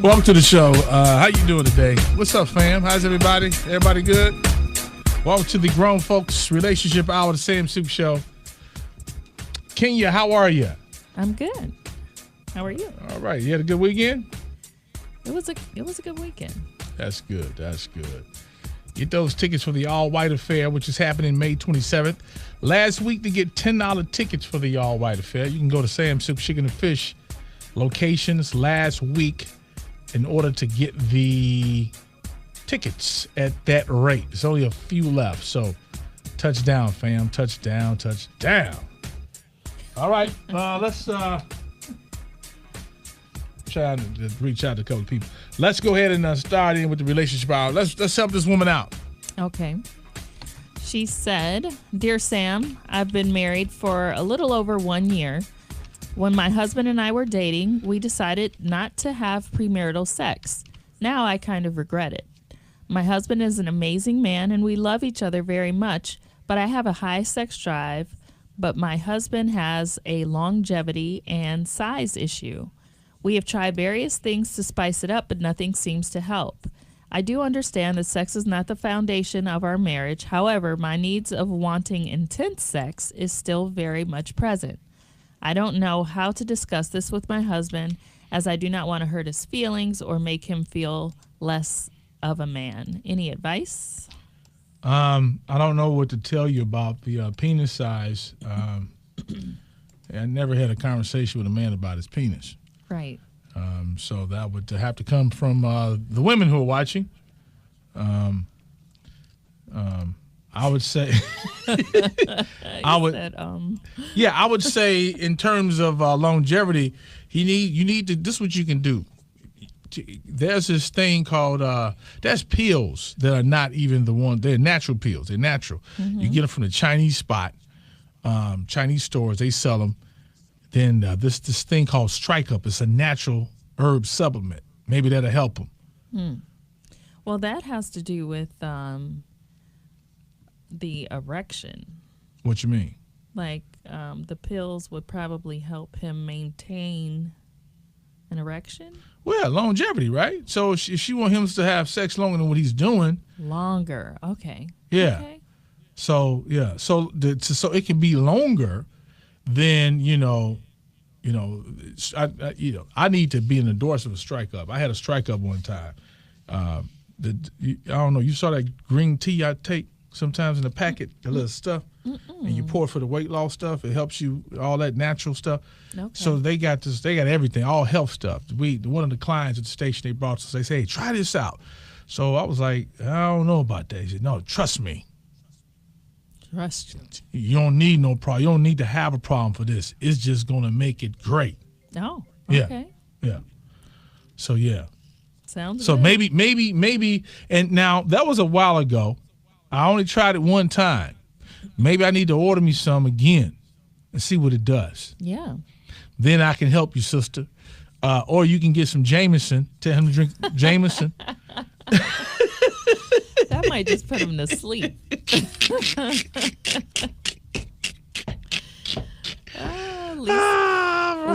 Welcome to the show. How you doing today? What's up, fam? How's everybody? Everybody good? Welcome to the Grown Folks Relationship Hour, the Sam Soup Show. Kenya, how are you? I'm good. How are you? All right. You had a good weekend? It was a good weekend. That's good. That's good. Get those tickets for the All White Affair, which is happening May 27th. Last week to get $10 tickets for the All White Affair, you can go to Sam Soup Chicken and Fish locations last week in order to get the tickets at that rate. There's only a few left. So touchdown, fam. Touchdown. All right. Let's try to reach out to a couple of people. Let's go ahead and start in with the relationship hour. Let's help this woman out. Okay. She said, "Dear Sam, I've been married for a little over 1 year. When my husband and I were dating, we decided not to have premarital sex. Now I kind of regret it. My husband is an amazing man and we love each other very much, but I have a high sex drive, but my husband has a longevity and size issue. We have tried various things to spice it up, but nothing seems to help. I do understand that sex is not the foundation of our marriage. However, my needs of wanting intense sex is still very much present. I don't know how to discuss this with my husband, as I do not want to hurt his feelings or make him feel less of a man. Any advice?" I don't know what to tell you about the penis size. I never had a conversation with a man about his penis. Right. So that would have to come from the women who are watching. I would say, I would say in terms of longevity, you need to. This is what you can do. There's this thing called there's pills that are not even the one. They're natural pills. They're natural. Mm-hmm. You get them from the Chinese spot, Chinese stores. They sell them. Then this thing called Strike Up. It's a natural herb supplement. Maybe that'll help them. Well, that has to do with the erection. What you mean? Like the pills would probably help him maintain an erection? Well, longevity, right? So if she want him to have sex longer than what he's doing. Longer. Okay. Yeah. Okay. So, yeah. So it can be longer than, I need to be an endorser of a Strike Up. I had a Strike Up one time. I don't know. You saw that green tea I take sometimes in the packet, the little stuff, and you pour it for the weight loss stuff. It helps you, all that natural stuff. Okay. So they got everything, all health stuff. One of the clients at the station, they brought us, they say, "Hey, try this out." So I was like, "I don't know about that." He said, "No, trust me. Trust you. You don't need no problem. You don't need to have a problem for this. It's just going to make it great." Oh, okay. Yeah. So, yeah. Sounds so good. maybe, and now that was a while ago. I only tried it one time. Maybe I need to order me some again and see what it does. Yeah. Then I can help you, sister. Or you can get some Jameson. Tell him to drink Jameson. That might just put him to sleep.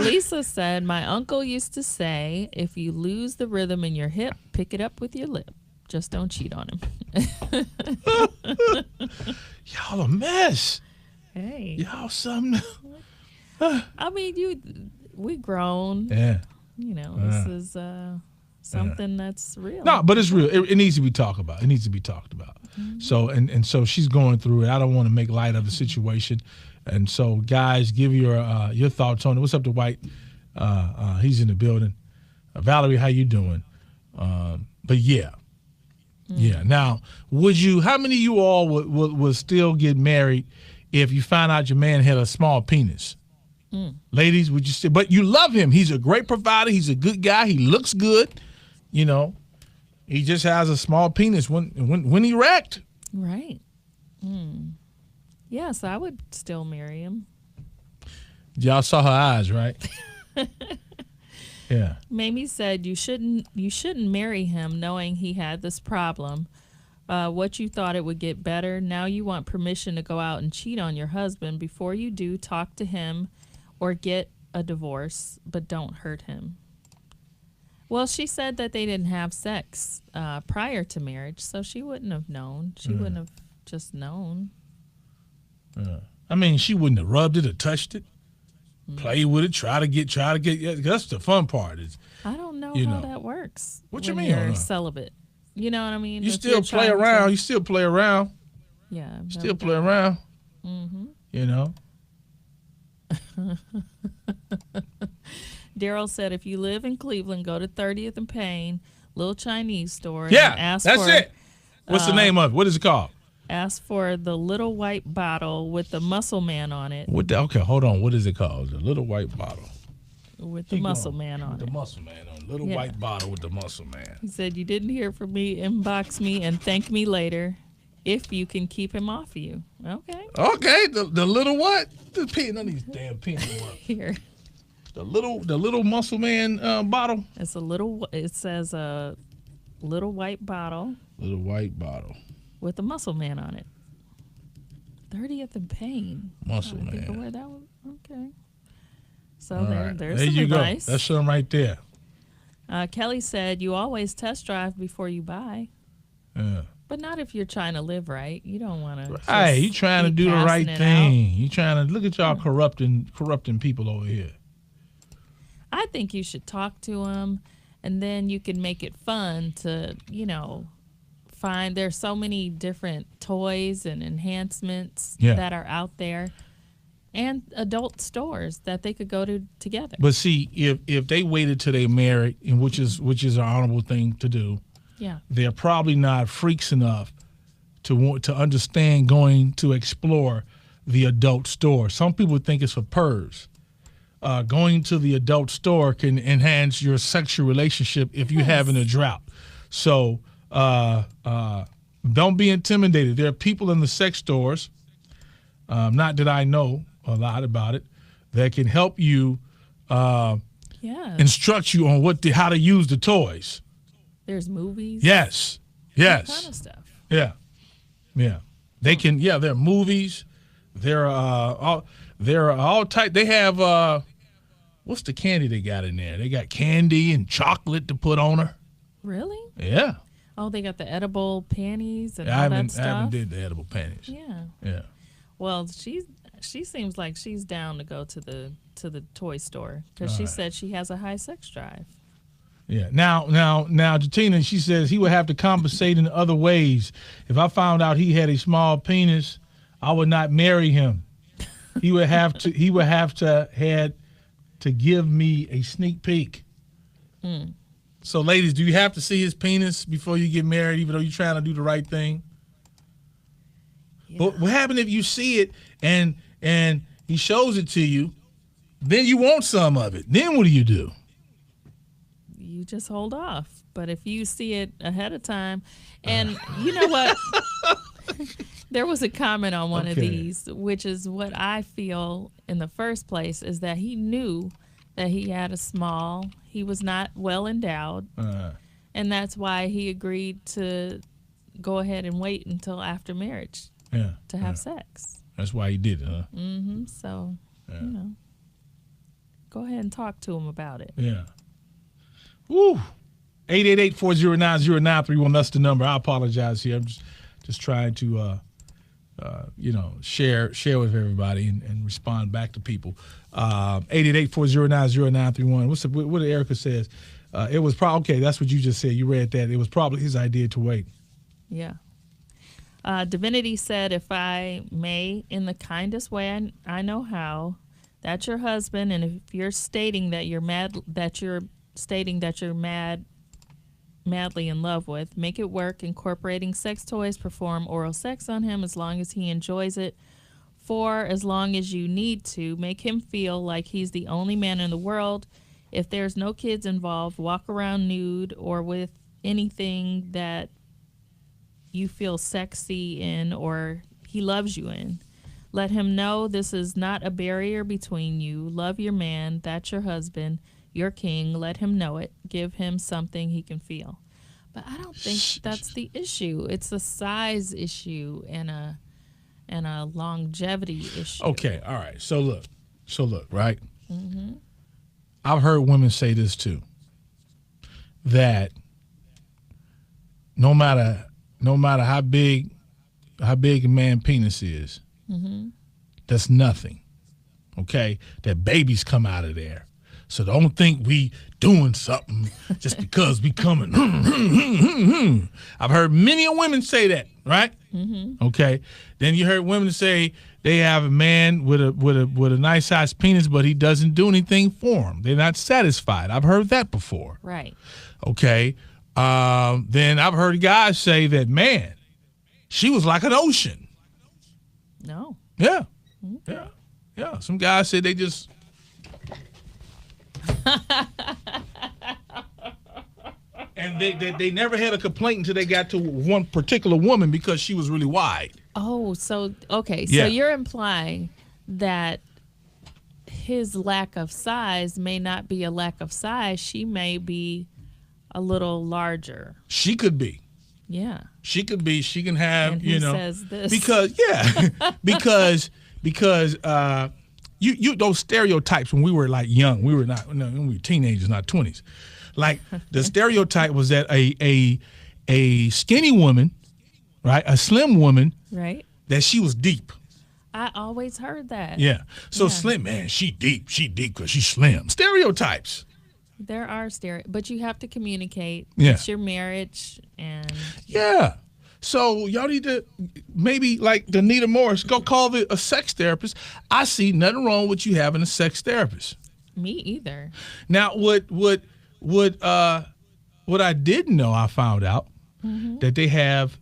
Lisa said, "My uncle used to say, if you lose the rhythm in your hip, pick it up with your lip. Just don't cheat on him." Y'all a mess. Hey. Y'all something. I mean, we grown. Yeah. This is something that's real. No, but it's real. It needs to be talked about. Mm-hmm. So and so she's going through it. I don't want to make light of the situation. And so, guys, give your thoughts on it. What's up to White? He's in the building. Valerie, how you doing? But yeah. Yeah. Now, how many of you all would still get married if you found out your man had a small penis? Ladies, would you still? But you love him. He's a great provider. He's a good guy. He looks good. He just has a small penis when erect. Right. Yes, I would still marry him. Y'all saw her eyes, right? Yeah. Mamie said you shouldn't marry him knowing he had this problem. What you thought it would get better. Now you want permission to go out and cheat on your husband. Before you do, talk to him or get a divorce, but don't hurt him. Well, she said that they didn't have sex prior to marriage, so she wouldn't have known. She wouldn't have just known. I mean, she wouldn't have rubbed it or touched it, play with it, try to get. Yeah, that's the fun part. Is I don't know you how know. that works. What you when mean? You're celibate. You know what I mean? You If still you're play trying around. to- You still play around. yeah. I've Still never play done around. that. Mhm. You know. Daryl said, if you live in Cleveland, go to 30th and Payne, little Chinese store. Yeah, and ask that's for, it. What's the name of it? What is it called? Ask for the little white bottle with the muscle man on it. Okay, hold on. What is it called? The little white bottle. With the Keep muscle going. man on With it. the muscle man on it. Little Yeah. white bottle with the muscle man. He said, you didn't hear from me, inbox me and thank me later if you can keep him off of you. Okay. Okay, the little what? The pen. None of these damn pens work. Here. The little muscle man bottle. It's it says a little white bottle Little white bottle. with a muscle man on it. 30th and Payne. Muscle I think of man. where that was. Okay. So All right. there's There some you advice. go. That's some right there. Kelly said, you always test drive before you buy. Yeah. But not if you're trying to live right. You don't want to. Hey, you trying to do the right thing. You trying to look at y'all corrupting people over here. I think you should talk to them, and then you can make it fun to, find. There's so many different toys and enhancements that are out there, and adult stores that they could go to together. But see, if they waited till they married, and which is an honorable thing to do, Yeah. they're probably not freaks enough to want to understand going to explore the adult store. Some people think it's for pervs. Going to the adult store can enhance your sexual relationship if you're having a drought. So don't be intimidated. There are people in the sex stores, not that I know a lot about it, that can help you instruct you on how to use the toys. There's movies. Yes. All kind of stuff. Yeah. They can. Yeah, there are movies. There are all type. They have what's the candy they got in there? They got candy and chocolate to put on her. Really? Yeah. Oh, they got the edible panties and all I that stuff. haven't did the edible panties. Yeah. Yeah. Well, she seems like she's down to go to the toy store because she said she has a high sex drive. Yeah. Now, Jatina, she says he would have to compensate in other ways. If I found out he had a small penis, I would not marry him. He would have to. He would have to give me a sneak peek. So, ladies, do you have to see his penis before you get married, even though you're trying to do the right thing? Yeah. But what happens if you see it and he shows it to you, then you want some of it? Then what do? You just hold off. But if you see it ahead of time, and you know what? There was a comment on one of these, which is what I feel in the first place, is that he knew that he had he was not well endowed. And that's why he agreed to go ahead and wait until after marriage to have sex. That's why he did it, huh? Mm-hmm. So, go ahead and talk to him about it. Yeah. Woo. 888-409-0931. That's the number. I apologize here. I'm just trying to share with everybody and respond back to people. 888-409-0931. What Erica says? It was probably okay. That's what you just said. You read that. It was probably his idea to wait. Yeah. Divinity said, if I may, in the kindest way I know how, that's your husband, and if you're stating that you're madly in love with, make it work, incorporating sex toys, perform oral sex on him as long as he enjoys it, for as long as you need to, make him feel like he's the only man in the world. If there's no kids involved, walk around nude or with anything that you feel sexy in or he loves you in. Let him know this is not a barrier between you. Love your man. That's your husband, your king. Let him know it. Give him something he can feel. But I don't think that's the issue. It's a size issue and a longevity issue. Okay, all right. So look, right? Mm-hmm. I've heard women say this too. that no matter how big a man's penis is, that's nothing. Okay, that babies come out of there. So don't think we doing something just because we coming. I've heard many women say that, right? Okay. Then you heard women say they have a man with a nice sized penis, but he doesn't do anything for them. They're not satisfied. I've heard that before. Right. Okay. Then I've heard guys say that, man, she was like an ocean. No. Yeah. Yeah. Yeah. Some guys said they just. And they never had a complaint until they got to one particular woman because she was really wide. Oh, so, okay. So Yeah. you're implying that his lack of size may not be a lack of size. She may be a little larger. She could be. Yeah. She could be. She can have, And he says this. Because, yeah. because you those stereotypes when we were like young, we were when we were teenagers, not 20s. Like the stereotype was that a skinny woman, right, a slim woman, Right. that she was deep. I always heard that. Yeah. So Yeah. slim, man, she deep because she's slim. Stereotypes. There are but you have to communicate. Yeah. It's your marriage and Yeah. So y'all need to maybe like Danita Morris, go call a sex therapist. I see nothing wrong with you having a sex therapist. me either. Now, what I didn't know, I found out that they have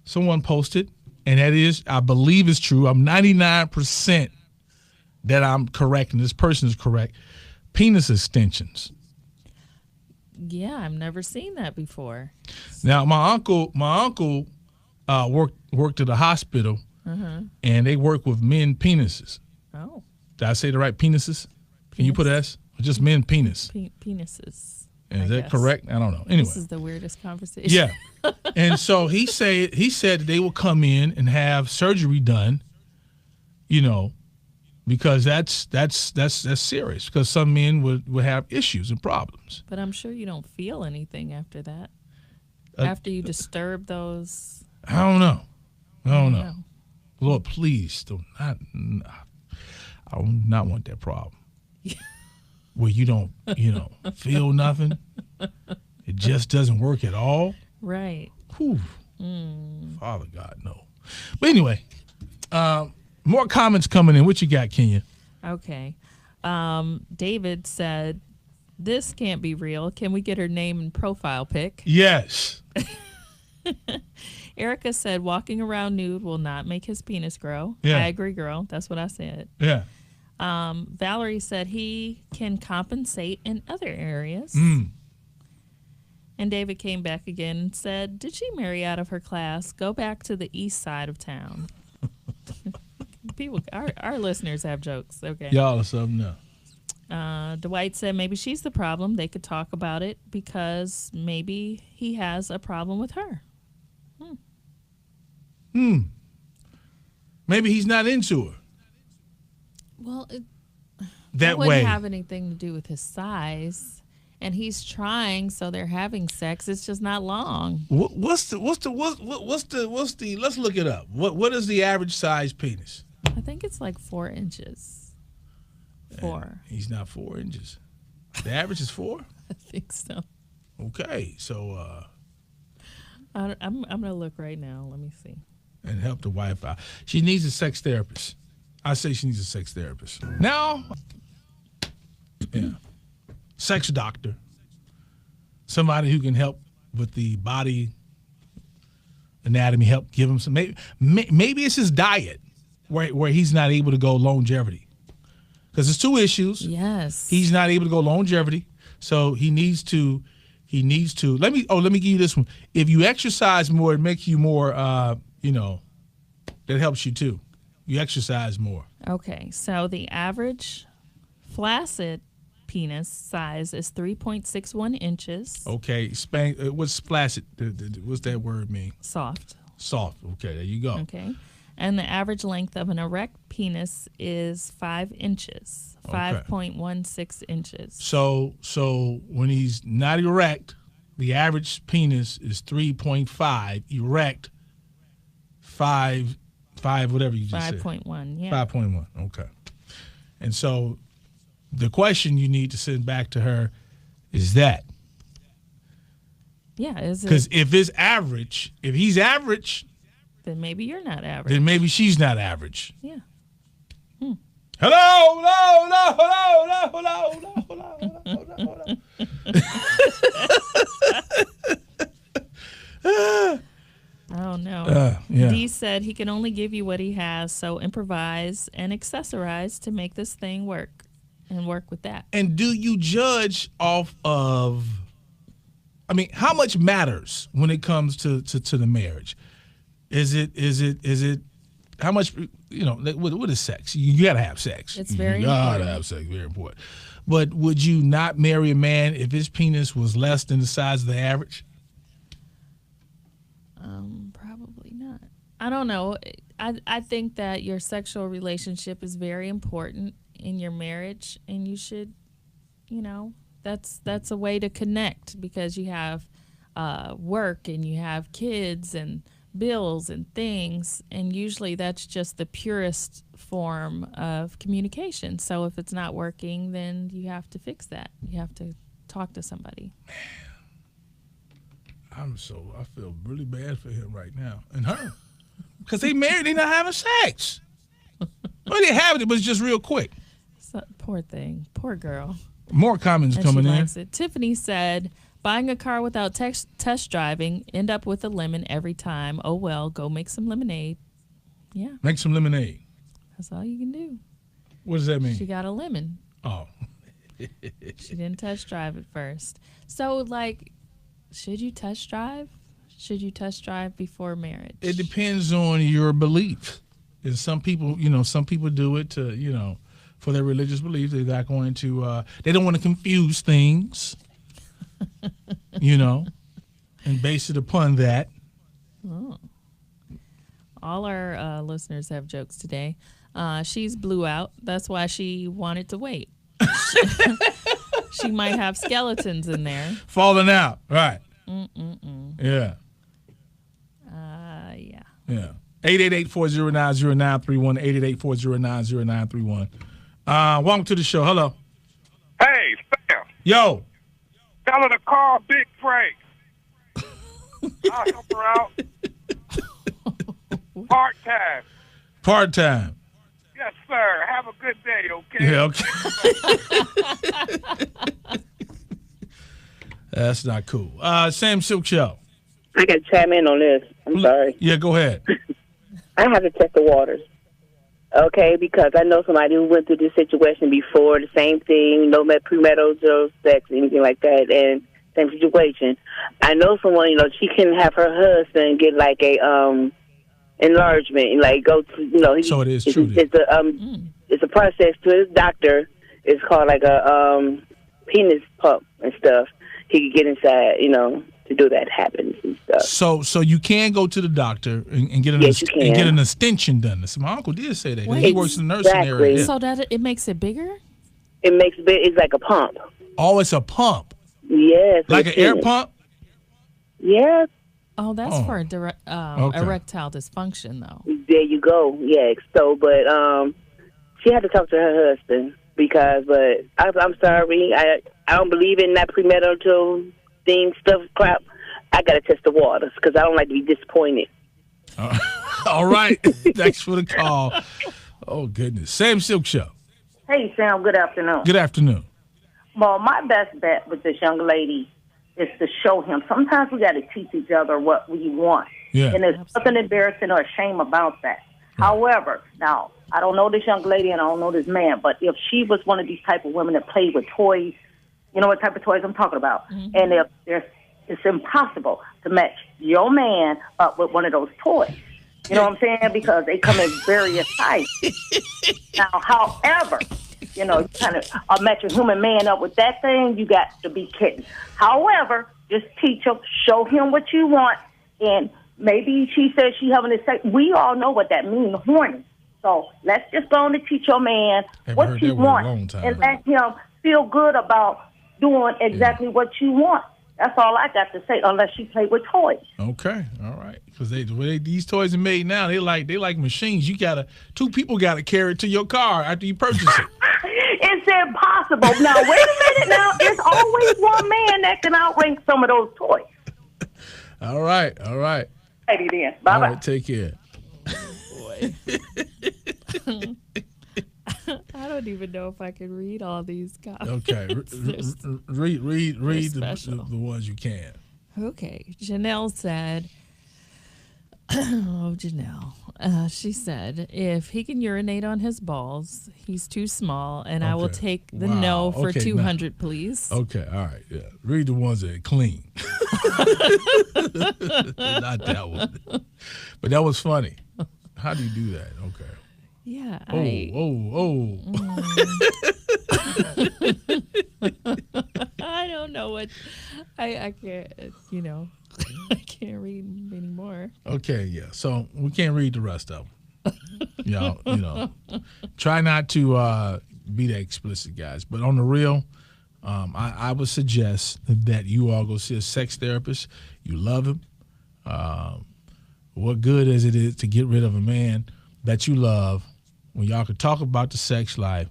someone posted, and that is, I believe is true. I'm 99% that I'm correct, and this person is correct. Penis extensions. Yeah, I've never seen that before. Now, my uncle worked at a hospital, and they work with men penises. Oh, Did I say the right penises? Can you put S? Or just men penis? penises. Is I that guess. correct? I don't know. Anyway. This is the weirdest conversation. Yeah. And so he said that they will come in and have surgery done, because that's serious, because some men would have issues and problems. But I'm sure you don't feel anything after that. After you disturb those. I don't know. No. Lord, please do not. I do not want that problem. Where you don't, feel nothing. It just doesn't work at all. Right. Whew. Father God, no. But anyway, more comments coming in. What you got, Kenya? Okay. David said, "This can't be real. Can we get her name and profile pic?" Yes. Erica said, "Walking around nude will not make his penis grow." Yeah. I agree, girl. That's what I said. Yeah. Valerie said he can compensate in other areas. And David came back again and said, "Did she marry out of her class? Go back to the east side of town." People, our listeners have jokes. Okay. Y'all are something else. Dwight said maybe she's the problem. They could talk about it because maybe he has a problem with her. Maybe he's not into her Well, that wouldn't way. have anything to do with his size, and he's trying, so they're having sex. It's just not long. What's the? Let's look it up. What is the average size penis? I think it's like 4 inches. 4. He's not 4 inches. The average is 4. I think so. Okay, so I'm gonna look right now. Let me see. and help the wife out. She needs a sex therapist. I say she needs a sex therapist. Now, yeah, sex doctor, somebody who can help with the body anatomy, help give him some. Maybe it's his diet where he's not able to go longevity, because there's 2 issues. Yes. He's not able to go longevity, so he needs to. Let me give you this one. If you exercise more, it makes you more. That helps you too. You exercise more. Okay, so the average flaccid penis size is 3.61 inches. Okay, what's flaccid? What's that word mean? Soft. Soft. Okay, there you go. Okay. And the average length of an erect penis is 5 inches, 5.16 inches. So when he's not erect, the average penis is 3.5. Erect, 5, whatever you just said. 5.1, yeah. 5.1, okay. And so the question you need to send back to her is that. Yeah, is it? Because if he's average, then maybe you're not average. then maybe she's not average. Yeah. Hello. Oh, no. Yeah. Dee said he can only give you what he has, so improvise and accessorize to make this thing work and work with that. And do you judge off of, I mean, how much matters when it comes to the marriage? Is it how much, what is sex? You got to have sex. It's very You got to important. have sex, very important. But would you not marry a man if his penis was less than the size of the average? Probably not. I don't know. I think that your sexual relationship is very important in your marriage, and you should, that's a way to connect, because you have work and you have kids and bills and things, and usually that's just the purest form of communication. So if it's not working, then you have to fix that. You have to talk to somebody. I feel really bad for him right now and her, because they married, they not having sex. Well, they having it, but it's just real quick. So, poor thing, poor girl. More comments And coming she in. likes it. Tiffany said, buying a car without test driving, end up with a lemon every time. Oh, well, go make some lemonade. Yeah, Make some lemonade. that's all you can do. What does that mean? She got a lemon. Oh, She didn't test drive it first. So, should you test drive? Should you test drive before marriage? it depends on your belief. And some people do it to, for their religious belief. They're not going to, they don't want to confuse things, and base it upon that. All our listeners have jokes today. She's blew out. That's why she wanted to wait. She might have skeletons in there. Falling out, right. Yeah. Yeah. Yeah. 888-409-0931, 888-409-0931. Welcome to the show. Hello. Hey, Sam. Yo. Tell her to call Big Frank. I'll help her out. Part-time. Part-time. Yes, sir. Have a good day, okay? Yeah, okay. That's not cool. Sam Silk Show. I got to chime in on this. I'm sorry. Yeah, go ahead. I have to test the waters, okay, because I know somebody who went through this situation before, the same thing, no premarital sex, anything like that, and same situation. I know someone, she can have her husband get like a enlargement, like go to, So it is true. It's a process to his doctor. It's called like a penis pump and stuff. He could get inside, to do that happens and stuff. So you can go to the doctor and get an Yes, you can. and get an extension done. So my uncle did say that. Wait. He works in the nursing Exactly. area. Yeah. So that it makes it bigger? It's like a pump. Oh, it's a pump, Yes. like an air penis. pump. Yes. Oh, that's Oh. for Okay. erectile dysfunction, though. There you go. Yeah. So, but she had to talk to her husband but I'm sorry. I don't believe in that premarital thing stuff crap. I gotta test the waters because I don't like to be disappointed. All right. Thanks for the call. Oh goodness. Sam Silk Show. Hey, Sam, good afternoon. Good afternoon. Well, my best bet with this young lady is to show him. Sometimes we got to teach each other what we want. Yeah. And there's nothing embarrassing or shame about that. However, now, I don't know this young lady and I don't know this man, but if she was one of these type of women that played with toys, you know what type of toys I'm talking about? Mm-hmm. And if it's impossible to match your man up with one of those toys. You know what I'm saying? Because they come in various sizes. Now, however, you kind of match a human man up with that thing, you got to be kidding. However, just teach him, show him what you want, and maybe she says she having a sex. We all know what that means, horny. So let's just go on to teach your man what you want and let him feel good about doing exactly what you want. That's all I got to say, unless you play with toys. Okay, all right. Because these toys are made now. They like machines. Two people got to carry it to your car after you purchase it. It's impossible. Now, wait a minute now. It's always one man that can outrank some of those toys. All right. Righty then. Bye-bye. All right, take care. Boy. I don't even know if I can read all these comments. Okay, read the ones you can. Okay, Janelle said, Janelle, she said, if he can urinate on his balls, he's too small, and I will take the no for 200, please. Okay, all right, yeah. Read the ones that are clean. Not that one. But that was funny. How do you do that? Okay. Yeah. I don't know what. I can't. I can't read anymore. Okay, yeah. So we can't read the rest of them. Try not to be that explicit, guys. But on the real, I would suggest that you all go see a sex therapist. You love him. What good is it to get rid of a man that you love when y'all can talk about the sex life,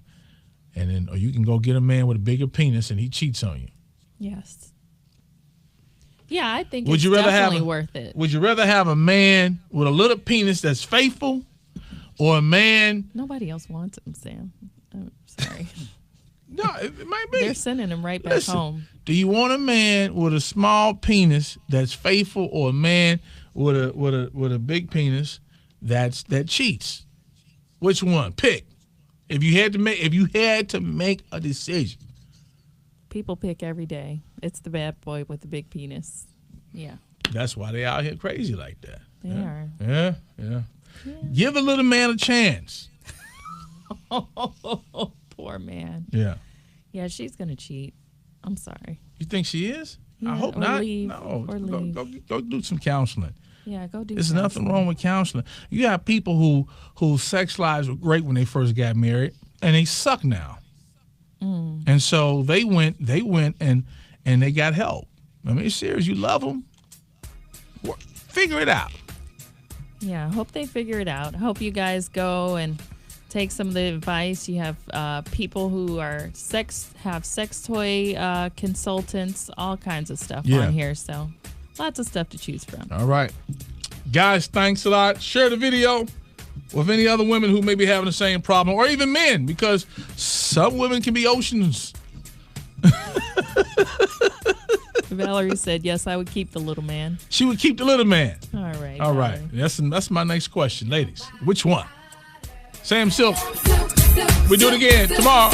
or you can go get a man with a bigger penis and he cheats on you? Yes. Yeah, I think it's definitely worth it. Would you rather have a man with a little penis that's faithful, or a man? Nobody else wants him, Sam. I'm sorry. No, it might be. They're sending him right back home. Do you want a man with a small penis that's faithful, or a man with a big penis that cheats? Which one? Pick. If you had to make a decision. People pick every day. It's the bad boy with the big penis. Yeah. That's why they out here crazy like that. They are. Yeah. Give a little man a chance. Poor man. Yeah. Yeah, she's gonna cheat. I'm sorry. You think she is? Yeah, I hope or not. Leave, no. or leave. Go do some counseling. Yeah, go do. There's nothing wrong with counseling. You got people whose sex lives were great when they first got married, and they suck now. And so they went and they got help. I mean, it's serious. You love them. Figure it out. Yeah, I hope they figure it out. I hope you guys go and take some of the advice. You have people who are sex toy consultants, all kinds of stuff on here. So lots of stuff to choose from. All right. Guys, thanks a lot. Share the video with any other women who may be having the same problem, or even men, because some women can be oceans. Valerie said, yes, I would keep the little man. She would keep the little man. All right. All right. That's my next question. Ladies, which one? Sam Silk. We do it again tomorrow.